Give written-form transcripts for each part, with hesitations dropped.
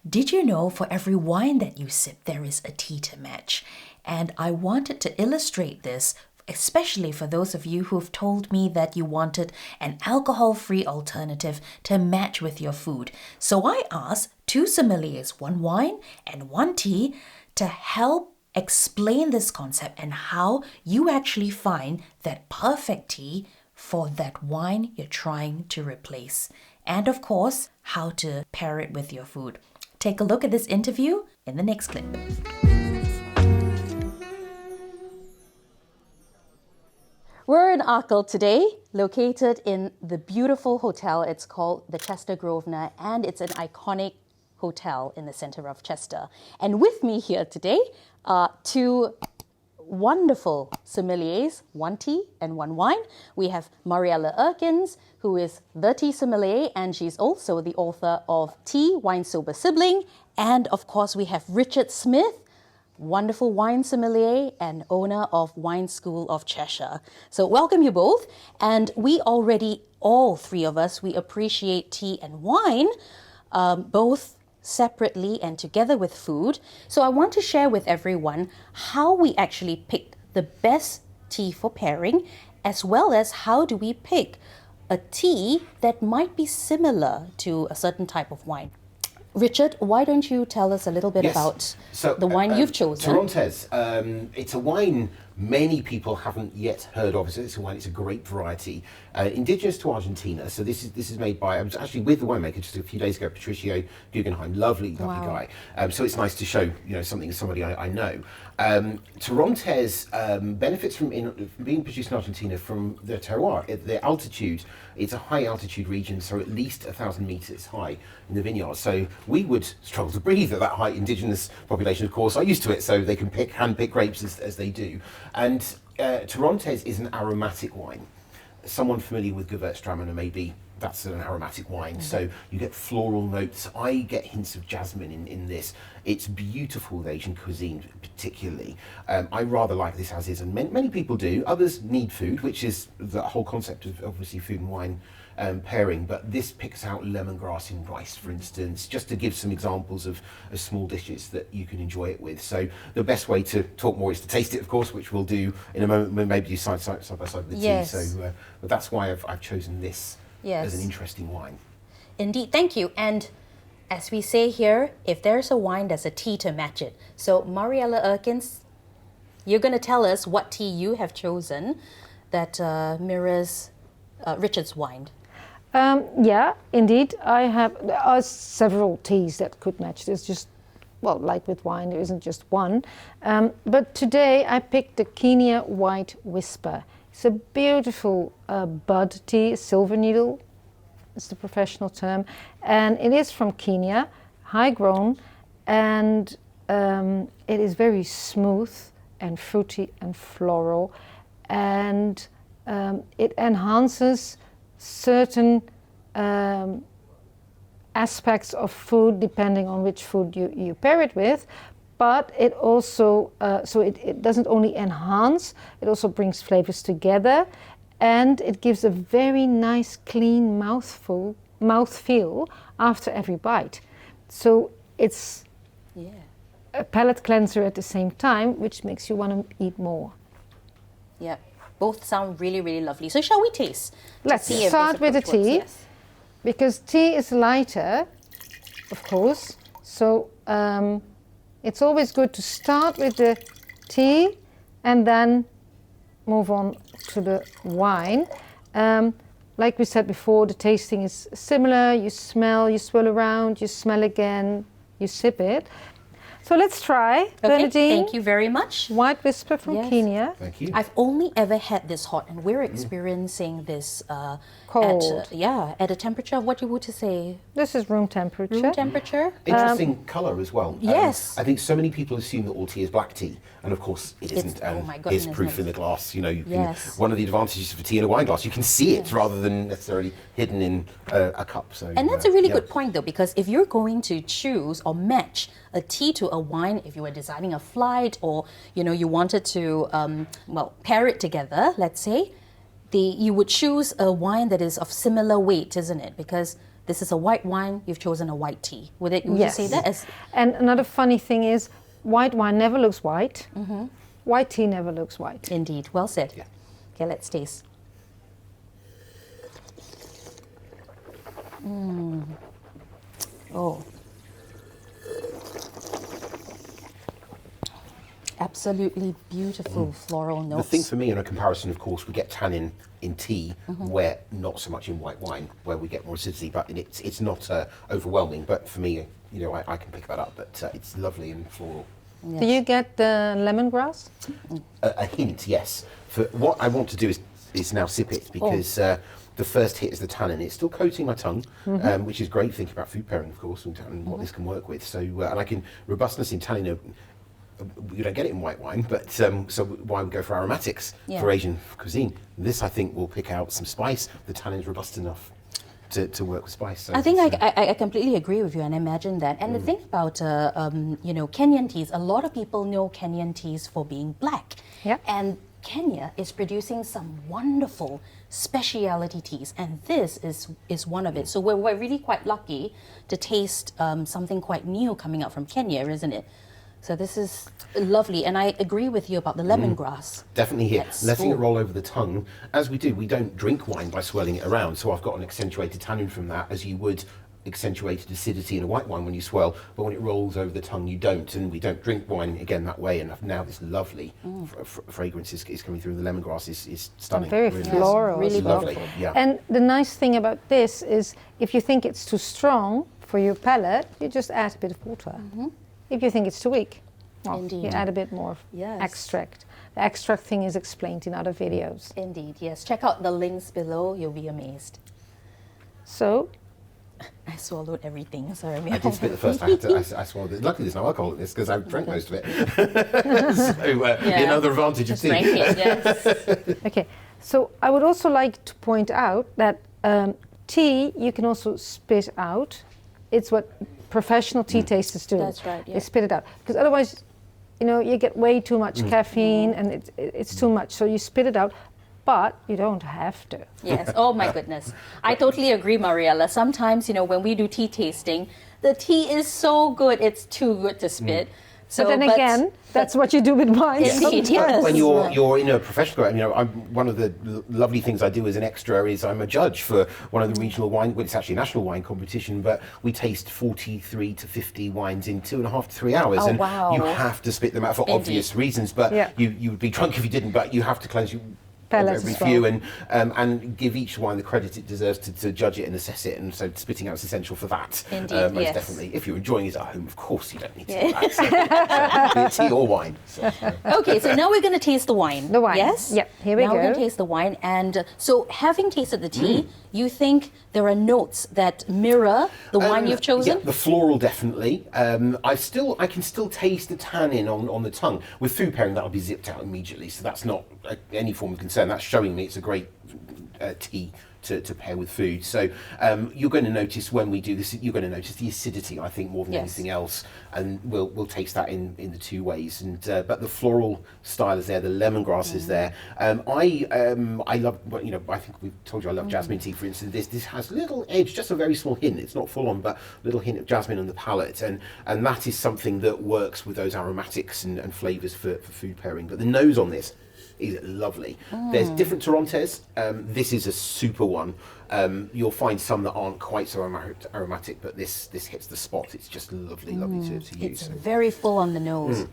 Did you know for every wine that you sip, there is a tea to match? And I wanted to illustrate this, especially for those of you who've told me that you wanted an alcohol-free alternative to match with your food. So I asked two sommeliers, one wine and one tea, to help explain this concept and how you actually find that perfect tea for that wine you're trying to replace. And of course, how to pair it with your food. Take a look at this interview in the next clip. We're in Arkell today, located in the beautiful hotel. It's called the Chester Grosvenor, and it's an iconic hotel in the center of Chester. And with me here today are two wonderful sommeliers, one tea and one wine. We have Mariella Erkins, who is the tea sommelier, and she's also the author of Tea, Wine Sober Sibling. And of course, we have Richard Smith, wonderful wine sommelier and owner of Wine School of Cheshire. So welcome you both. And we already, all three of us, we appreciate tea and wine, both separately and together with food. So I want to share with everyone how we actually pick the best tea for pairing, as well as how do we pick a tea that might be similar to a certain type of wine. Richard, why don't you tell us a little bit about the wine you've chosen? Torrontés. It's a wine many people haven't yet heard of. It's a wine. It's a grape variety, indigenous to Argentina. So this is made by. I was actually with the winemaker just a few days ago, Patricio Guggenheim. Lovely guy. So it's nice to show somebody I know. Torrontés benefits from being produced in Argentina from the terroir, the altitude. It's a high altitude region, so at least 1,000 meters high in the vineyard. So we would struggle to breathe at that height. Indigenous population, of course, are used to it, so they can hand pick grapes as they do. And Torrontés is an aromatic wine. Someone familiar with Gewürztraminer maybe, that's an aromatic wine. Mm-hmm. So you get floral notes. I get hints of jasmine in this. It's beautiful with Asian cuisine, particularly. I rather like this as is, and many people do. Others need food, which is the whole concept of obviously food and wine pairing. But this picks out lemongrass in rice, for instance, just to give some examples of small dishes that you can enjoy it with. So the best way to talk more is to taste it, of course, which we'll do in a moment. We'll maybe do side by side with the tea. So, but that's why I've chosen this. Yes. As an interesting wine. Indeed, thank you. And as we say here, if there's a wine, there's a tea to match it. So Mariella Erkins, you're going to tell us what tea you have chosen that mirrors Richard's wine. Yeah, indeed. There are several teas that could match this. Just, well, like with wine, there isn't just one. But today I picked the Kenya White Whisper. It's a beautiful bud tea, silver needle is the professional term, and it is from Kenya, high grown, and it is very smooth and fruity and floral, and it enhances certain aspects of food depending on which food you pair it with. But it also, it doesn't only enhance, it also brings flavors together, and it gives a very nice, clean mouthfeel after every bite. So it's a palate cleanser at the same time, which makes you want to eat more. Yeah, both sound really, really lovely. So shall we taste? Let's start with the tea, yes. Because tea is lighter, of course. So it's always good to start with the tea and then move on to the wine. Like we said before, the tasting is similar. You smell, you swirl around, you smell again, you sip it. So let's try. Bernadine, thank you very much. White Whisper from Kenya. Thank you. I've only ever had this hot, and we're experiencing this cold. At a temperature of what you would say? This is room temperature. Room temperature. Interesting colour as well. Yes. I think so many people assume that all tea is black tea, and of course it isn't. It's proof in the glass. You know, you can, one of the advantages of a tea in a wine glass, you can see it rather than necessarily hidden in a cup. So, and that's a really good point, though, because if you're going to choose or match a tea to a wine, if you were designing a flight or you wanted to pair it together, let's say, you would choose a wine that is of similar weight, isn't it? Because this is a white wine, you've chosen a white tea. Would you Yes. say that? As, And another funny thing is, white wine never looks white. White tea never looks white. indeed, well said. Yeah. Okay, let's taste. Oh. Absolutely beautiful floral The notes. thing for me, in a comparison, of course, we get tannin in tea, where not so much in white wine, where we get more acidity, but it's not overwhelming. But for me, you know, I can pick that up. But it's lovely and floral. Do you get the lemongrass? A hint, yes. For what I want to do is now sip it, because the first hit is the tannin. It's still coating my tongue, which is great. Thinking about food pairing, of course, and what this can work with. So, and I can robustness in tannin. You don't get it in white wine, but so why we go for aromatics for Asian cuisine. This, I think, will pick out some spice. The tannin's robust enough to work with spice. So I think I completely agree with you and imagine that. And the thing about, you know, Kenyan teas, a lot of people know Kenyan teas for being black. Yeah. And Kenya is producing some wonderful speciality teas, and this is one of it. So we're really quite lucky to taste something quite new coming out from Kenya, isn't it? So this is lovely, and I agree with you about the lemongrass. Definitely here, That's letting it full. roll over the tongue. As we do, we don't drink wine by swirling it around, so I've got an accentuated tannin from that, as you would accentuated acidity in a white wine when you swirl, but when it rolls over the tongue, you don't, and we don't drink wine, again, that way, and now this lovely fragrance is coming through. The lemongrass is stunning. Very really is. floral. Really It's lovely, beautiful. yeah. And the nice thing about this is, if you think it's too strong for your palate, you just add a bit of water. If you think it's too weak, well, Indeed. you add a bit more Yes. extract. The extract thing is explained in other videos. Indeed, yes. Check out the links below, you'll be amazed. So, I swallowed everything, sorry. I did spit the first. I swallowed it. Luckily, there's no alcohol in this because I've drank most of it. So another advantage of Just tea. drank it, yes. okay. So I would also like to point out that tea you can also spit out. It's what professional tea tasters do. That's right, yeah. They spit it out, because otherwise, you know, you get way too much caffeine and it's too much. So you spit it out, but you don't have to. Yes. Oh my goodness. I totally agree, Mariella. Sometimes, you know, when we do tea tasting, the tea is so good, it's too good to spit. So, But then again, that's what you do with wine. Indeed, sometimes. yes. When you're in a professional, you know, one of the lovely things I do as an extra is I'm a judge for one of the regional wine. Well, it's actually a national wine competition, but we taste 43 to 50 wines in 2.5 to 3 hours, Oh, and wow. you have to spit them out for Indeed. obvious reasons. But Yeah. you would be drunk if you didn't. But you have to cleanse your Palate every as well. few and give each wine the credit it deserves to judge it and assess it. And so spitting out is essential for that. Indeed, most yes. definitely. If you're enjoying it at home, of course you don't need to do that. So, be it tea or wine. So, Okay, so now we're going to taste the wine. The wine. Yes? Yep, here we now we're going go. to taste the wine. And so having tasted the tea, you think there are notes that mirror the wine you've chosen? Yeah, the floral definitely. I can still taste the tannin on the tongue. With food pairing, that'll be zipped out immediately, so that's not any form of concern. That's showing me it's a great tea to pair with food. So you're going to notice when we do this, you're going to notice the acidity, I think, more than Yes. anything else, and we'll taste that in the two ways. And but the floral style is there, the lemongrass is there. I love, you know, I think we've told you I love jasmine tea, for instance. This has a little edge, just a very small hint. It's not full on, but a little hint of jasmine on the palate, and that is something that works with those aromatics and flavours for food pairing. But the nose on this is lovely. There's different Torontes. This is a super one. You'll find some that aren't quite so aromatic, but this hits the spot. It's just lovely to use. It's So very full on the nose.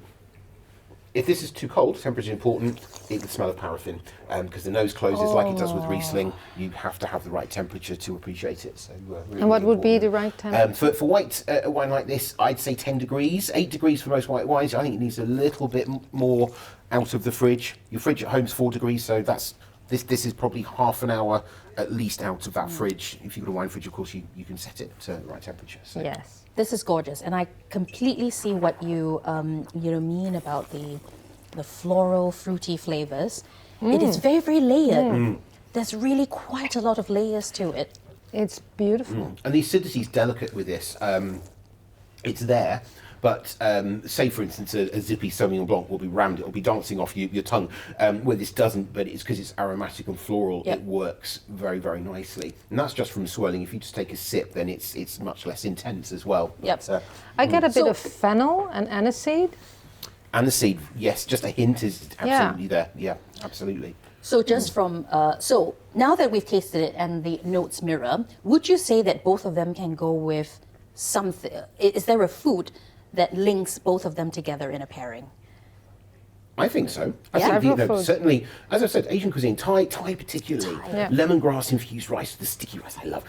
if this is too cold, temperature is important, it would smell of paraffin, because the nose closes like it does with Riesling. You have to have the right temperature to appreciate it. So, really, And what really would be important. the right temperature? For white a wine like this, I'd say 10 degrees, 8 degrees for most white wines. I think it needs a little bit more out of the fridge. Your fridge at home's 4 degrees, so this is probably half an hour at least out of that fridge. If you've got a wine fridge, of course, you can set it to the right temperature. So. Yes. This is gorgeous, and I completely see what you mean about the floral, fruity flavors. It is very, very layered. There's really quite a lot of layers to it. It's beautiful. And the acidity is delicate with this. It's there, But say, for instance, a zippy Sauvignon Blanc will be rammed, it'll be dancing off your tongue, where this doesn't, but it's because it's aromatic and floral, Yep. it works very, very nicely. And that's just from swirling. If you just take a sip, then it's much less intense as well. Yep. But, I get a bit So- of fennel and aniseed. aniseed, yes, just a hint is absolutely there. Yeah, absolutely. So just from, so now that we've tasted it and the notes mirror, would you say that both of them can go with something? Is there a food that links both of them together in a pairing? I think so. I Yeah. think Several foods. certainly, as I said, Asian cuisine, Thai particularly, Yeah. lemongrass infused rice, the sticky rice I love.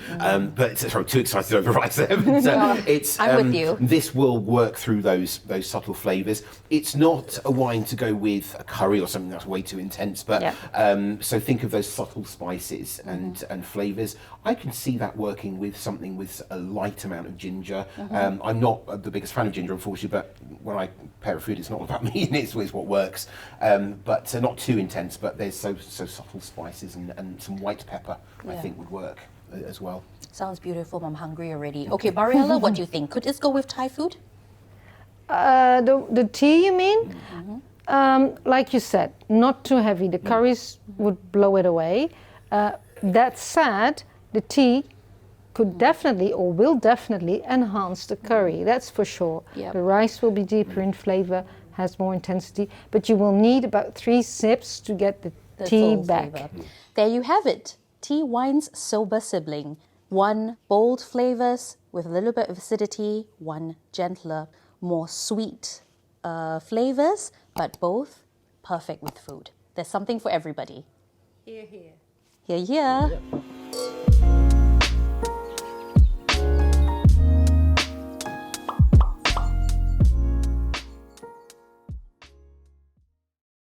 But sorry, too excited over rice there. But, it's I'm with you. This will work through those subtle flavours. It's not a wine to go with a curry or something that's way too intense. But Yeah. so think of those subtle spices and flavours. I can see that working with something with a light amount of ginger. I'm not the biggest fan of ginger, unfortunately, but when I pair a food, it's not about me, and it's what works. But not too intense, but there's so subtle spices and some white pepper I Yeah. think would work as well. Sounds beautiful. I'm hungry already. Okay, Mariella, what do you think? Could this go with Thai food? The tea, you mean? Like you said, not too heavy. The curries would blow it away. That said, the tea could definitely or will definitely enhance the curry. That's for sure. Yep. The rice will be deeper in flavor, has more intensity, but you will need about 3 sips to get the tea full back. flavor. There you have it. Tea wine's sober sibling. One bold flavors with a little bit of acidity, one gentler, more sweet flavors, but both perfect with food. There's something for everybody. Here, here. Here, here.